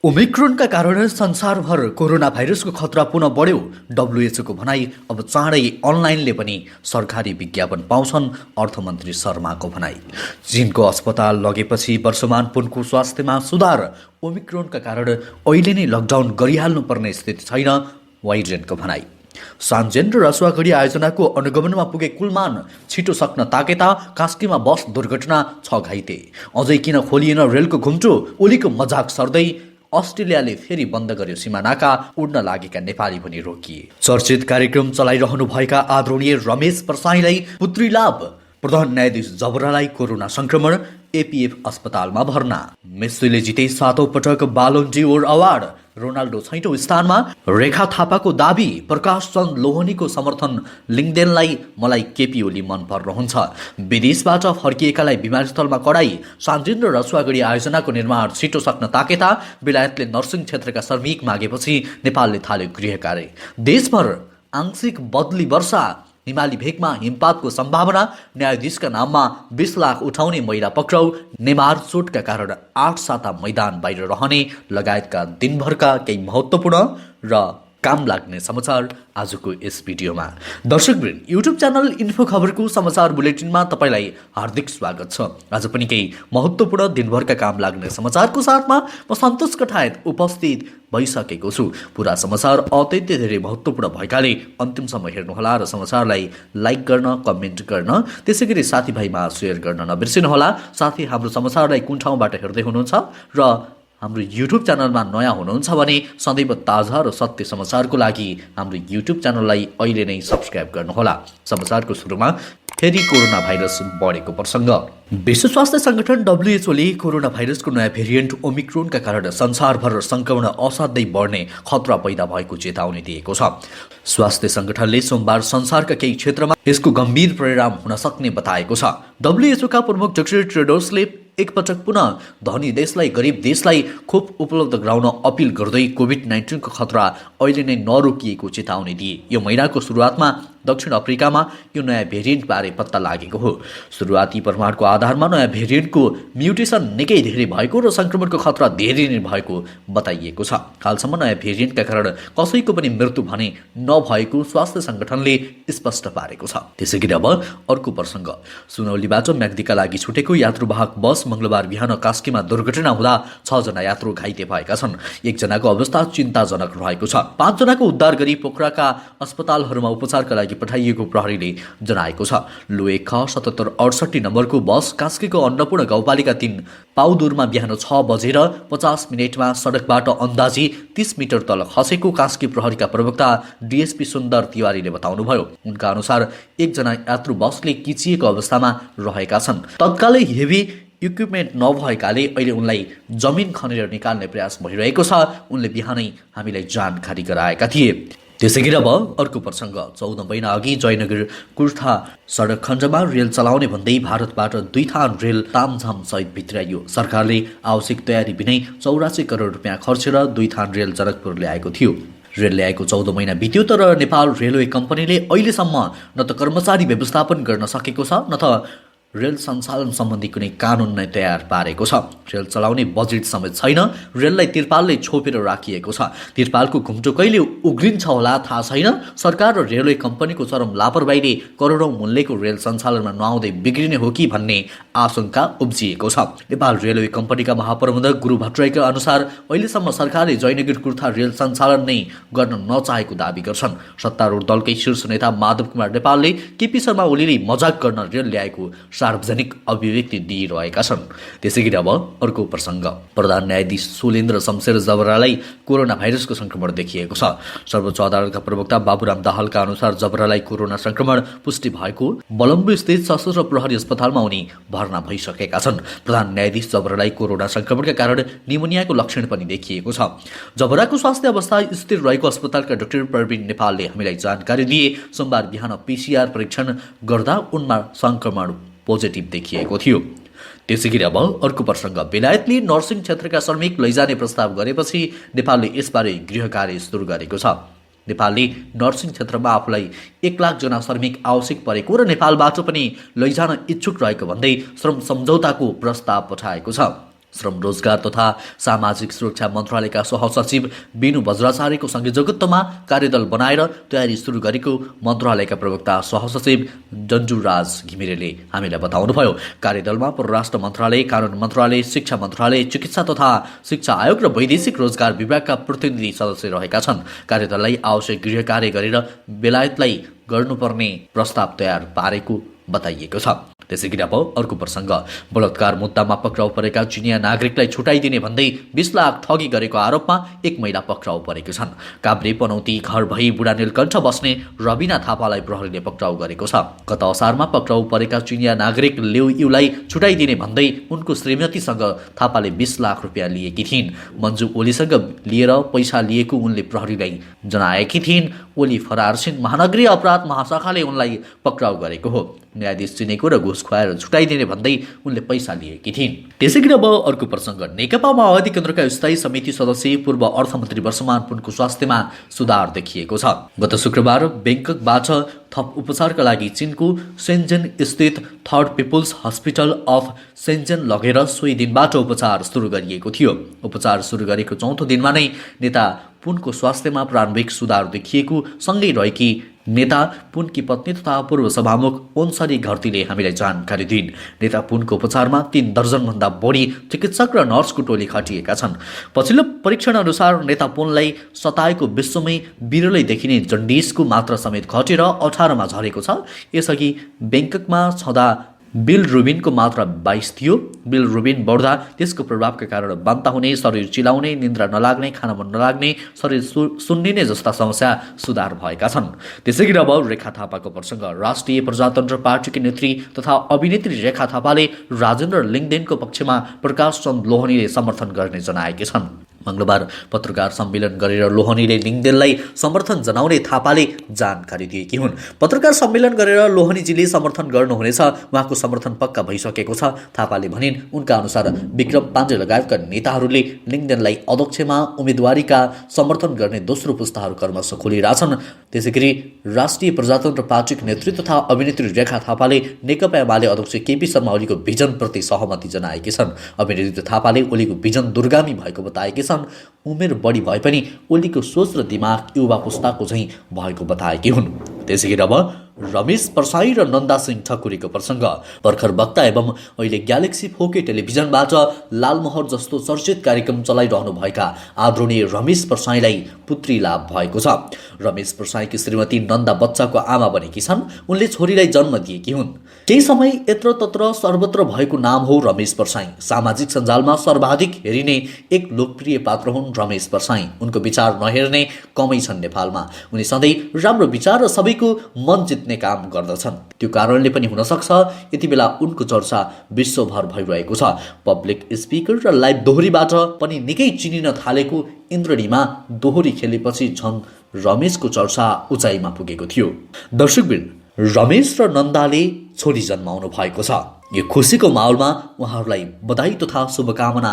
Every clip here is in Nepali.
ओमिक्रोनका कारण संसारभर कोरोना भाइरसको खतरा पुनः बढ्यो। डब्ल्युएचओको भनाई अब चाँडै अनलाइनले पनि सरकारी विज्ञापन पाउँछन्। अर्थमन्त्री शर्माको भनाई। चीनको अस्पताल लगेपछि वर्षमान पुनको स्वास्थ्यमा सुधार। ओमिक्रोनका कारण अहिले नै लकडाउन गरिहाल्नुपर्ने स्थिति छैन, वाइडेनको भनाई। सान्जेन र रसुवागढी आयोजनाको अनुगमनमा पुगे कुलमान छिटो सक्न ताकेता। कास्कीमा बस दुर्घटना, 6 घाइते। अझै किन खोलिएन रेलको घुम्टो, ओलीको मजाक सर्दै अस्ट्रेलियाले फेरि बन्द गर्यो सीमानाका। उड्न लागेका नेपाली पनि रोकिए। चर्चित कार्यक्रम चलाइरहनुभएका आदरणीय रमेश प्रसाईलाई पुत्री लाभ। प्रधान न्यायाधीश जबरालाई कोरोना संक्रमण, एपीएफ अस्पतालमा भर्ना। मेस्सीले जिते 7औं पटक बालोन डिओर अवार्ड, रोनाल्डो 6औं स्थानमा। रेखा थापाको दाबी, प्रकाश चन्द लोहनीको समर्थन लिङ्गदेनलाई मलाई केपी ओली मन पर्नुहुन्छ। विदेशबाट फर्किएकालाई विमानस्थलमा कडाई। सान्जिन र रसुवागढी आयोजनाको निर्माण छिटो सक्न ताकेता। बेलायतले नर्सिङ क्षेत्रका श्रमिक मागेपछि नेपालले थाल्यो गृह कार्य। देशभर आंशिक बदली वर्षा, हिमाली भेगमा हिमपातको सम्भावना। न्यायाधीशका नाममा 20 लाख उठाउने महिला पक्राउ। नेमार चोटका कारण 8 साता मैदान बाहिर रहने लगायतका दिनभरका केही महत्त्वपूर्ण र काम लाग्ने समाचार आजको यस भिडियोमा। दर्शकवृन्द, युट्युब च्यानल इन्फो खबरको समाचार बुलेटिनमा तपाईँलाई हार्दिक स्वागत छ। आज पनि केही महत्त्वपूर्ण दिनभरका काम लाग्ने समाचारको साथमा म सन्तोष कठायत उपस्थित भइसकेको छु। पुरा समाचार अत्यन्तै धेरै महत्त्वपूर्ण भएकाले अन्तिमसम्म हेर्नुहोला र समाचारलाई लाइक गर्न, कमेन्ट गर्न, त्यसैगरी साथीभाइमा सेयर गर्न नबिर्सिनुहोला। साथै हाम्रो समाचारलाई कुन ठाउँबाट हेर्दै हुनुहुन्छ र हाम्रो युट्युब च्यानलमा नयाँ हुनुहुन्छ भने सदैव ताजा र सत्य समाचारको लागि हाम्रो युट्युब च्यानललाई अहिले नै सब्स्क्राइब गर्नुहोला। समाचारको सुरुमा फेरि कोरोना भाइरस बढेको प्रसङ्ग। विश्व स्वास्थ्य संगठन डब्ल्युएचओले कोरोना भाइरसको नयाँ भेरिएन्ट ओमिक्रोनका कारण संसारभर संक्रमण असाध्यै बढ्ने खतरा पैदा भएको चेतावनी दिएको छ। स्वास्थ्य संगठनले सोमबार संसारका केही क्षेत्रमा यसको गम्भीर परिणाम हुन सक्ने बताएको छ। डब्ल्युएचओका प्रमुख डाक्टर टेड्रोसले एकपटक पुनः धनी देशलाई गरिब देशलाई खोप उपलब्ध गराउन अपिल गर्दै कोभिड-19 को खतरा अहिले नै नरोकिएको चेतावनी दिए। यो महिनाको सुरुवातमा दक्षिण अफ्रिकामा यो नयाँ भेरिएन्टबारे पत्ता लागेको हो। सुरुवाती प्रमाणको आधारमा नयाँ भेरिएन्टको म्युटेसन निकै धेरै भएको र संक्रमणको खतरा धेरै नै भएको बताइएको छ। हालसम्म नयाँ भेरिएन्टका कारण कसैको पनि मृत्यु भने नभएको स्वास्थ्य संगठनले स्पष्ट पारेको छ। त्यसैगरी अब अर्को प्रसङ्ग। सुनौलीबाट म्याग्दीका लागि छुटेको यात्रुवाहक बस मंगलबार बिहान कास्कीमा दुर्घटना हुँदा 6 जना यात्रु घाइते भएका छन्। 1 जनाको अवस्था चिन्ताजनक रहेको छ। 5 जनाको उद्धार गरी पोखराका अस्पतालहरूमा उपचारका लागि पठाइएको प्रहरीले जनाएको छ। लुएख 7768 नम्बरको बस कास्कीको अन्नपूर्ण गाउँपालिका 3 पाउदुरमा बिहान 6 बजेर 50 मिनटमा सडकबाट अन्दाजी 30 मिटर तल खसेको कास्की प्रहरीका प्रवक्ता डीएसपी सुन्दर तिवारीले बताउनुभयो। उनका अनुसार 1 जना यात्रु बसले किचिएको अवस्थामा रहेका छन्। तत्कालै हेभी इक्विपमेन्ट नभएकाले अहिले उनलाई जमिन खनेर निकाल्ने प्रयास भइरहेको छ। उनले बिहानै हामीलाई जानकारी गराएका थिए। त्यसैगरी अब अर्को प्रसङ्ग। 14 महिना अघि जयनगर कुर्था सडक खण्डमा रेल चलाउने भन्दै भारतबाट 2 थान रेल तामझाम सहित भित्राइयो। सरकारले आवश्यक तयारी बिनै 84 करोड रुपियाँ खर्चेर 2 थान रेल जनकपुर ल्याएको थियो। रेल ल्याएको 14 महिना बित्यो, तर नेपाल रेलवे कम्पनीले अहिलेसम्म न त कर्मचारी व्यवस्थापन गर्न सकेको छ, न त रेल सञ्चालन सम्बन्धी कुनै कानुन नै तयार पारेको छ। रेल चलाउने बजेट समेत छैन। रेललाई तिरपालले छोपेर राखिएको छ। तिरपालको घुम्टो कहिले उग्रिन्छ होला थाहा छैन। सरकार र रेलवे कम्पनीको चरम लापरवाहीले करोडौं मूल्यको रेल सञ्चालनमा नआउँदै बिग्रिने हो कि भन्ने आशंका उब्जिएको छ। नेपाल रेलवे कम्पनीका महाप्रबन्धक गुरु भट्टराईका अनुसार अहिलेसम्म सरकारले जयनगर कुर्था रेल सञ्चालन नै गर्न नचाहेको दावी गर्छन्। सत्तारूढ दलकै शीर्ष नेता माधव कुमार नेपालले केपी शर्मा ओलीले मजाक गर्न रेल ल्याएको सार्वजनिक अभिव्यक्ति दिइरहेका छन्। त्यसैगरी अब अर्को प्रसङ्ग। प्रधान न्यायाधीश सोलेन्द्र शमशेर जबरालाई कोरोना भाइरसको संक्रमण देखिएको छ। सर्वोच्च अदालतका प्रवक्ता बाबुराम दाहालका अनुसार जबरालाई कोरोना संक्रमण पुष्टि भएको बलम्बु स्थित सशस्त्र प्रहरी अस्पतालमा उनी भर्ना भइसकेका छन्। प्रधान न्यायाधीश जबरालाई कोरोना संक्रमणका कारण निमोनियाको लक्षण पनि देखिएको छ। जबराको स्वास्थ्य अवस्था स्थिर रहेको अस्पतालका डाक्टर प्रवीण नेपालले हामीलाई जानकारी दिए। सोमबार बिहान पीसीआर परीक्षण गर्दा उनमा संक्रमण पोजिटिभ देखिएको थियो। त्यसैगरी अब अर्को प्रसङ्ग। बेलायतले नर्सिङ क्षेत्रका श्रमिक लैजाने प्रस्ताव गरेपछि नेपालले यसबारे गृह कार्य सुरु गरेको छ। नेपालले नर्सिङ क्षेत्रमा आफूलाई 1 लाख जना श्रमिक आवश्यक परेको र नेपालबाट पनि लैजान इच्छुक रहेको भन्दै श्रम सम्झौताको प्रस्ताव पठाएको छ। श्रम रोजगार तथा सामाजिक सुरक्षा मन्त्रालयका सहसचिव बिनु बज्राचार्यको संयोजकत्वमा कार्यदल बनाएर तयारी सुरु गरेको मन्त्रालयका प्रवक्ता सहसचिव जन्जुराज घिमिरेले हामीलाई बताउनुभयो। कार्यदलमा परराष्ट्र मन्त्रालय, कानुन मन्त्रालय, शिक्षा मन्त्रालय, चिकित्सा तथा शिक्षा आयोग र वैदेशिक रोजगार विभागका प्रतिनिधि सदस्य रहेका छन्। कार्यदललाई आवश्यक गृह कार्य गरेर बेलायतलाई गर्नुपर्ने प्रस्ताव तयार पारेको बताइएको छ। त्यसैगरी अब अर्को प्रसङ्ग, बलात्कार मुद्दामा पक्राउ परेका चिनिया नागरिकलाई छुटाइदिने भन्दै 20 लाख ठगी गरेको आरोपमा एक महिला पक्राउ परेकी छन्। काभ्रे पनौती घर भई बुढा नीलकण्ठ बस्ने रबिना थापालाई प्रहरीले पक्राउ गरेको छ। गत असारमा पक्राउ परेका चिनिया नागरिक लिउ युलाई छुटाइदिने भन्दै उनको श्रीमतीसँग थापाले 20 लाख रुपियाँ लिएकी थिइन्। मन्जु ओलीसँग लिएर पैसा लिएको उनले प्रहरीलाई जनाएकी थिइन्। ओली फरार छिन्। महानगरीय अपराध महाशाखाले उनलाई पक्राउ गरेको हो। न्यायाधीश चिनेको र घुस खुवाएर छुटाइदिने भन्दै उनले पैसा लिएकी थिइन्। त्यसैगरी अब अर्को प्रसङ्ग, नेकपा माओवादी केन्द्रका स्थायी समिति सदस्य पूर्व अर्थमन्त्री वर्षमान पुनको स्वास्थ्यमा सुधार देखिएको छ। गत शुक्रबार बेङ्ककबाट थप उपचारका लागि चीनको सेन्जेन स्थित third people's hospital of Shenzhen लगेर सोही दिनबाट उपचार सुरु गरिएको थियो। उपचार सुरु गरेको चौथो दिनमा नै नेता पुनको स्वास्थ्यमा प्रारम्भिक सुधार देखिएको सँगै रहेकी नेता पुनकी पत्नी तथा पूर्व सभामुख ओन्सरी घरतीले हामीलाई जानकारी दिइन्। नेता पुनको उपचारमा 3 दर्जनभन्दा बढी चिकित्सक र नर्सको टोली खटिएका छन्। पछिल्लो परीक्षण अनुसार नेता पुनलाई सताएको विश्वमै बिरलै देखिने जन्डिसको मात्रा समेत घटेर 18मा झरेको छ। यसअघि बेङ्ककमा छँदा बिलरुबिनको मात्रा 22 थियो। बिलरुबिन बढ्दा त्यसको प्रभावका कारण बान्ता हुने, शरीर चिलाउने, निन्द्रा नलाग्ने, खान मन नलाग्ने, शरीर सुन्निने जस्ता समस्या सुधार भएका छन्। त्यसैगरी अब रेखा थापाको प्रसङ्ग, राष्ट्रिय प्रजातन्त्र पार्टीकी नेत्री तथा अभिनेत्री रेखा थापाले राजेन्द्र लिङ्गदेनको पक्षमा प्रकाश चन्द लोहनीले समर्थन गर्ने जनाएकी छन्। मंगलबार पत्रकार सम्मेलन गरेर लोहनीले लिङ्गदेनलाई समर्थन जनाउने थापाले जानकारी दिएकी हुन्। पत्रकार सम्मेलन गरेर लोहनीजीले समर्थन गर्नुहुनेछ, उहाँको समर्थन पक्का भइसकेको छ। थापाले भनिन्, उनका अनुसार विक्रम पाण्डे लगायतका नेताहरूले लिङ्गदेनलाई अध्यक्षमा उम्मेदवारीका समर्थन गर्ने दोस्रो पुस्ताहरू क्रमशः खोलिरहेछन्। त्यसैगरी राष्ट्रिय प्रजातन्त्र पार्टीको नेत्री तथा अभिनेत्री रेखा थापाले नेकपा एमाले अध्यक्ष केपी शर्मा ओलीको भिजनप्रति सहमति जनाएकी छन्। अभिनेत्री थापाले ओलीको भिजन दूरगामी भएको बताएकी छन्। उमेर बढी भए पनि ओलीको सोच र दिमाग युवा पुस्ताको झैँ भएको बताएकी हुन्। त्यसैगरी अब रमेश परसाई र नन्दा सिंह ठकुरीको प्रसङ्ग, भर्खर वक्ता एवं अहिले ग्यालेक्सी 4K टेलिभिजनबाट लालमोहर जस्तो चर्चित कार्यक्रम चलाइरहनुभएका आदरणीय रमेश परसाईलाई पुत्री लाभ भएको छ। रमेश परसाईकी श्रीमती नन्दा बच्चाको आमा बनेकी छन्। उनले छोरीलाई जन्म दिएकी हुन्। केही समय यत्र तत्र सर्वत्र भएको नाम हो रमेश परसाई। सामाजिक सञ्जालमा सर्वाधिक हेरिने एक लोकप्रिय पात्र हुन् रमेश परसाई। उनको विचार नहेर्ने कमै छन् नेपालमा। उनी सधैँ राम्रो विचार र सबैको मन जित्ने काम गर्दछन्। त्यो कारणले पनि हुन सक्छ यति बेला उनको चर्चा विश्वभर भइरहेको छ। पब्लिक स्पिकर र लाइभ दोहोरीबाट पनि निकै चिनिन थालेको इन्द्रणीमा दोहोरी खेलेपछि झन् रमेशको चर्चा उचाइमा पुगेको थियो। दर्शकवृन्द, रमेश र नन्दाले छोरी जन्माउनु भएको छ। यो खुसीको माहौलमा उहाँहरूलाई बधाई तथा शुभकामना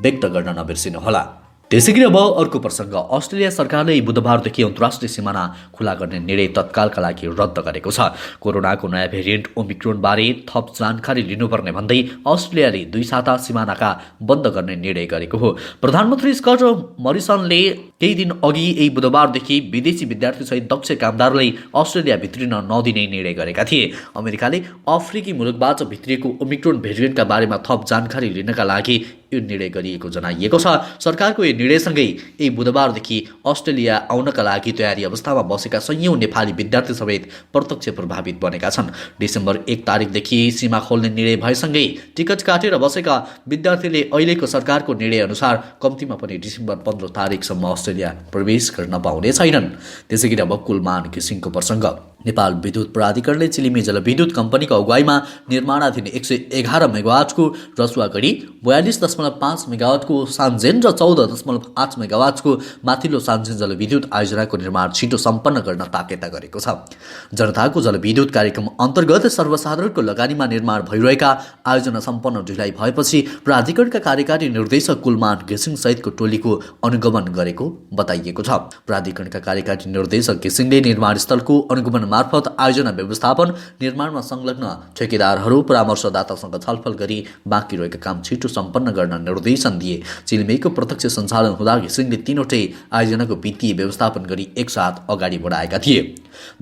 व्यक्त गर्न नबिर्सिनुहोला। त्यसैगरी अब अर्को प्रसङ्ग, अस्ट्रेलिया सरकारले बुधबारदेखि अन्तर्राष्ट्रिय सिमाना खुला गर्ने निर्णय तत्कालका लागि रद्द गरेको छ। कोरोनाको नयाँ भेरिएन्ट ओमिक्रोन बारे थप जानकारी लिनुपर्ने भन्दै अस्ट्रेलियाले 2 साता सिमानाका बन्द गर्ने निर्णय गरेको हो। प्रधानमन्त्री स्कट मरिसनले केही दिन अघि यही बुधबारदेखि विदेशी विद्यार्थीसहित दक्ष कामदारलाई अस्ट्रेलिया भित्रिन नदिने निर्णय गरेका थिए। अमेरिकाले अफ्रिकी मुलुकबाट भित्रिएको ओमिक्रोन भेरिएन्टका बारेमा थप जानकारी लिनका लागि यो निर्णय गरिएको जनाइएको छ। सरकारको यो निर्णयसँगै यही बुधबारदेखि अस्ट्रेलिया आउनका लागि तयारी अवस्थामा बसेका सयौं नेपाली विद्यार्थी समेत प्रत्यक्ष प्रभावित बनेका छन्। डिसेम्बर 1 तारिकदेखि सीमा खोल्ने निर्णय भएसँगै टिकट काटेर बसेका विद्यार्थीले अहिलेको सरकारको निर्णय अनुसार कम्तीमा पनि डिसेम्बर 15 तारिकसम्म अस्ट्रेलिया प्रवेश गर्न पाउने छैनन्। त्यसैगरी अब कुलमान घिसिङको प्रसङ्ग, नेपाल विद्युत प्राधिकरणले चिलिमे जलविद्युत कम्पनीको अगुवाईमा निर्माणाधीन 111 मेगावाटको रसुवागढी, 42.5 मेगावाटको सान्जेन र 14.8 मेगावाटको माथिल्लो सान्जेन जलविद्युत आयोजनाको निर्माण छिटो सम्पन्न गर्न ताकेता गरेको छ। जनताको जलविद्युत कार्यक्रम अन्तर्गत सर्वसाधारणको लगानीमा निर्माण भइरहेका आयोजना सम्पन्न ढिलाइ भएपछि प्राधिकरणका कार्यकारी निर्देशक कुलमान घिसिङ सहितको टोलीको अनुगमन गरेको बताइएको छ। प्राधिकरणका कार्यकारी निर्देशक घिसिङले निर्माण स्थलको अनुगमन मार्फत आयोजना व्यवस्थापन निर्माणमा संलग्न ठेकेदारहरू परामर्शदातासँग छलफल गरी बाँकी रहेका काम छिटो सम्पन्न गर्न निर्देशन दिए। चिलिमेको प्रत्यक्ष सञ्चालन हुँदा घिसिङले 3वटै आयोजनाको वित्तीय व्यवस्थापन गरी एकसाथ अगाडि बढाएका थिए।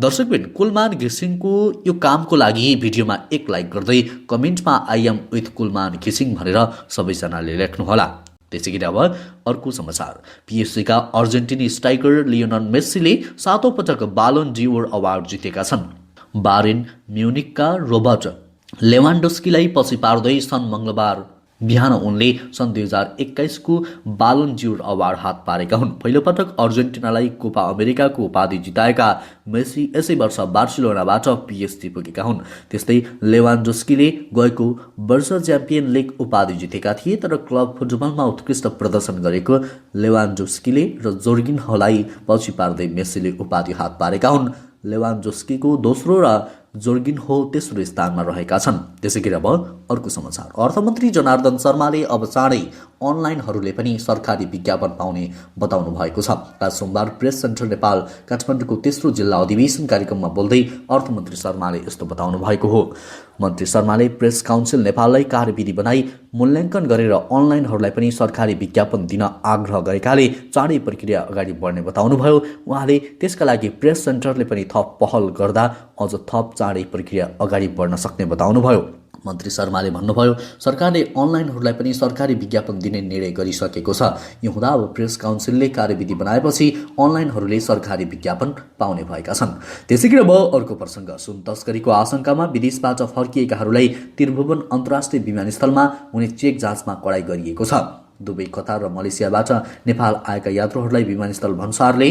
दर्शकबिन कुलमान घिसिङको यो कामको लागि भिडियोमा 1 लाइक गर्दै कमेन्टमा आई एम विथ कुलमान घिसिङ भनेर सबैजनाले लेख्नुहोला। त्यसैगरी अब अर्को समाचार। पीएसजीका अर्जेन्टिनी स्ट्राइकर लियोनल मेस्सीले 7औं पटक बालोन डिओर अवार्ड जितेका छन्। बायर्न म्युनिकका रोबर्ट लेवान्डोस्कीलाई पछि पार्दै मङ्गलबार बिहान उनले सन् 2021को बालोन डिओर अवार्ड हात पारेका हुन्। पहिलोपटक अर्जेन्टिनालाई कोपा अमेरिकाको उपाधि जिताएका मेस्सी यसै वर्ष बार्सिलोनाबाट पीएसजी पुगेका हुन्। त्यस्तै लेवान्डोस्कीले गएको वर्ष च्याम्पियन लिग उपाधि जितेका थिए, तर क्लब फुटबलमा उत्कृष्ट प्रदर्शन गरेको लेवान्डोस्कीले र जोर्गिन्होलाई पछि पार्दै मेस्सीले उपाधि हात पारेका हुन्। लेवान्डोस्कीको दोस्रो र जोर्गिन्हो तेस्रो स्थानमा रहेका छन्। त्यसैगरी अब अर्को समाचार। अर्थमन्त्री जनार्दन शर्माले अब चाँडै अनलाइनहरूले पनि सरकारी विज्ञापन पाउने बताउनु भएको छ। आज सोमबार प्रेस सेन्टर नेपाल काठमाडौँको तेस्रो जिल्ला अधिवेशन कार्यक्रममा बोल्दै अर्थमन्त्री शर्माले यस्तो बताउनु भएको हो। मन्त्री शर्माले प्रेस काउन्सिल नेपाललाई कार्यविधि बनाई मूल्याङ्कन गरेर अनलाइनहरूलाई पनि सरकारी विज्ञापन दिन आग्रह गरेकाले चाँडै प्रक्रिया अगाडि बढ्ने बताउनुभयो। उहाँले त्यसका लागि प्रेस सेन्टरले पनि थप पहल गर्दा अझ थप चाँडै प्रक्रिया अगाडि बढ्न सक्ने बताउनुभयो। मन्त्री शर्माले भन्नुभयो, सरकारले अनलाइनहरूलाई पनि सरकारी विज्ञापन दिने निर्णय गरिसकेको छ। यो हुँदा अब प्रेस काउन्सिलले कार्यविधि बनाएपछि अनलाइनहरूले सरकारी विज्ञापन पाउने भएका छन्। त्यसैगरी अब अर्को प्रसङ्ग। सुन तस्करीको आशंकामा विदेशबाट फर्किएकाहरूलाई त्रिभुवन अन्तर्राष्ट्रिय विमानस्थलमा हुने चेक जाँचमा कडाई गरिएको छ। दुबई, कतार र मलेसियाबाट नेपाल आएका यात्रुहरूलाई विमानस्थल भन्सारले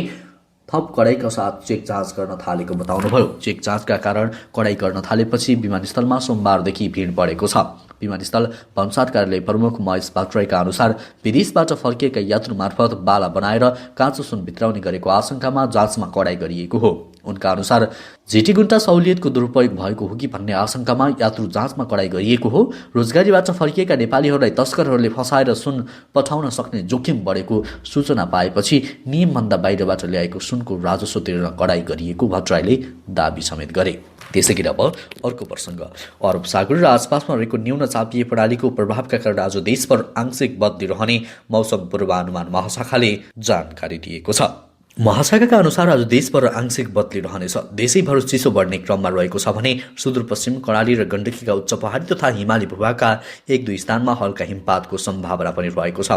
थप कडाइका साथ चेक जाँच गर्न थालेको बताउनुभयो। चेक जाँचका कारण कडाई गर्न थालेपछि विमानस्थलमा सोमबारदेखि भिड बढेको छ। विमानस्थल भन्सार कार्यालय प्रमुख महेश भट्टराईका अनुसार विदेशबाट फर्किएका यात्रु मार्फत बाला बनाएर काँचो सुन भित्राउने गरेको आशंकामा जाँचमा कडाई गरिएको हो। उनका अनुसार झिटिगुन्टा सहुलियतको दुरुपयोग भएको हो कि भन्ने आशंकामा यात्रु जाँचमा कडाई गरिएको हो। रोजगारीबाट फर्किएका नेपालीहरूलाई तस्करहरूले फसाएर सुन पठाउन सक्ने जोखिम बढेको सूचना पाएपछि नियमभन्दा बाहिरबाट ल्याएको सुनको राजस्व तिर्न कडाई गरिएको भट्टराईले दाबी समेत गरे। त्यसैगरी अब अर्को प्रसङ्ग। अरब सागर र आसपासमा रहेको न्यून चापिय प्रणालीको प्रभावका कारण आज देशभर आंशिक बदली रहने मौसम पूर्वानुमान महाशाखाले जानकारी दिएको छ। महाशाखाका अनुसार आज देशभर आंशिक बदली रहनेछ। देशैभर चिसो बढ्ने क्रममा रहेको छ भने सुदूरपश्चिम कर्णाली र गण्डकीका उच्च पहाडी तथा हिमाली भूभागका 1-2 स्थानमा हल्का हिमपातको सम्भावना पनि रहेको छ।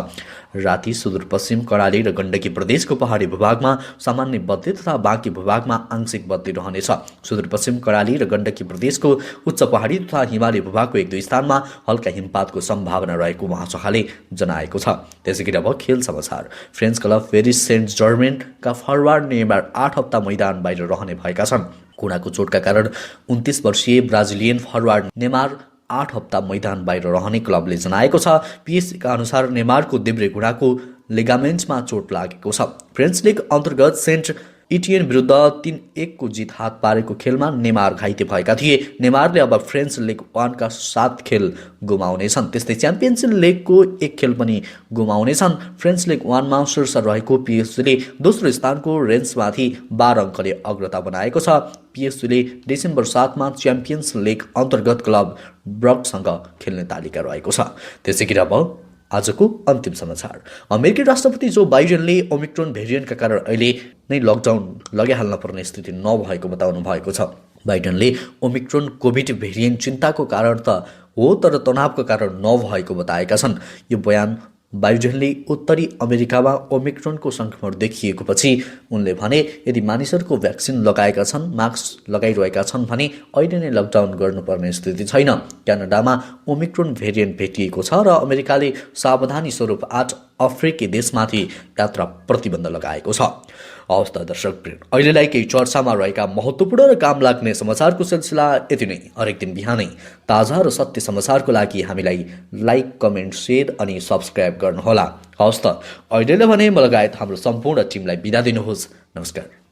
राति सुदूरपश्चिम कर्णाली र गण्डकी प्रदेशको पहाडी भूभागमा सामान्य बदली तथा बाँकी भूभागमा आंशिक बदली रहनेछ। सुदूरपश्चिम कर्णाली र गण्डकी प्रदेशको उच्च पहाडी तथा हिमाली भूभागको 1-2 स्थानमा हल्का हिमपातको सम्भावना रहेको महाशाखाले जनाएको छ। त्यसैगरी अब खेल समाचार। French club Paris Saint Germain का फरवार्ड नेमार 8 हप्ता मैदान बाहिर रहने भएका छन्। कुनाको चोटका कारण 29 वर्षीय ब्राजिलियन फरवार्ड नेमार 8 हप्ता मैदान बाहिर रहने क्लबले जनाएको छ। पीएसजीका अनुसार नेमारको देब्रे घुँडाको लिगामेन्टमा चोट लागेको छ। फ्रेन्च लिग अन्तर्गत सेन्ट इटियन विरुद्ध 3-1 को जित हात पारेको खेलमा नेमार घाइते भएका थिए। नेमारले अब फ्रेन्च लिग 1 का 7 खेल गुमाउनेछन्। त्यस्तै च्याम्पियन्स लिगको 1 खेल पनि गुमाउनेछन्। फ्रेन्च लिग 1 मा शीर्ष रहेको पीएसजीले दोस्रो स्थानको रेन्समाथि 12 अङ्कले अग्रता बनाएको छ। पीएसजीले डिसेम्बर 7 मा च्याम्पियन्स लिग अन्तर्गत क्लब ब्रगसँग खेल्ने तालिका रहेको छ। त्यसैगरी अब आजको अन्तिम समाचार। अमेरिकी राष्ट्रपति जो बाइडेनले ओमिक्रोन भेरिएन्टका कारण अहिले नै लकडाउन लगाइहाल्न पर्ने स्थिति नभएको बताउनु भएको छ। बाइडेनले ओमिक्रोन कोभिड भेरिएन्ट चिन्ताको कारण त हो, तर तनावको कारण नभएको बताएका छन्। यो बयान बाइडेनले उत्तरी अमेरिकामा ओमिक्रोनको संक्रमण देखिएको पछि उनले भने, यदि मानिसहरूको भ्याक्सिन लगाएका छन्, मास्क लगाइरहेका छन् भने अहिले नै लकडाउन गर्नुपर्ने स्थिति छैन। क्यानाडामा ओमिक्रोन भेरिएन्ट भेटिएको छ र अमेरिकाले सावधानी स्वरूप 8 अफ्रिकी देशमाथि यात्रा प्रतिबन्ध लगाएको छ। हवस् त दर्शक, अहिलेलाई केही चर्चामा रहेका महत्त्वपूर्ण र काम लाग्ने समाचारको सिलसिला यति नै। हरेक दिन बिहानै ताजा र सत्य समाचारको लागि हामीलाई लाइक, कमेन्ट, शेयर अनि सब्सक्राइब गर्नुहोला। हवस् त अहिलेलाई भने म लगायत हाम्रो सम्पूर्ण टिमलाई बिदा दिनुहोस्। नमस्कार।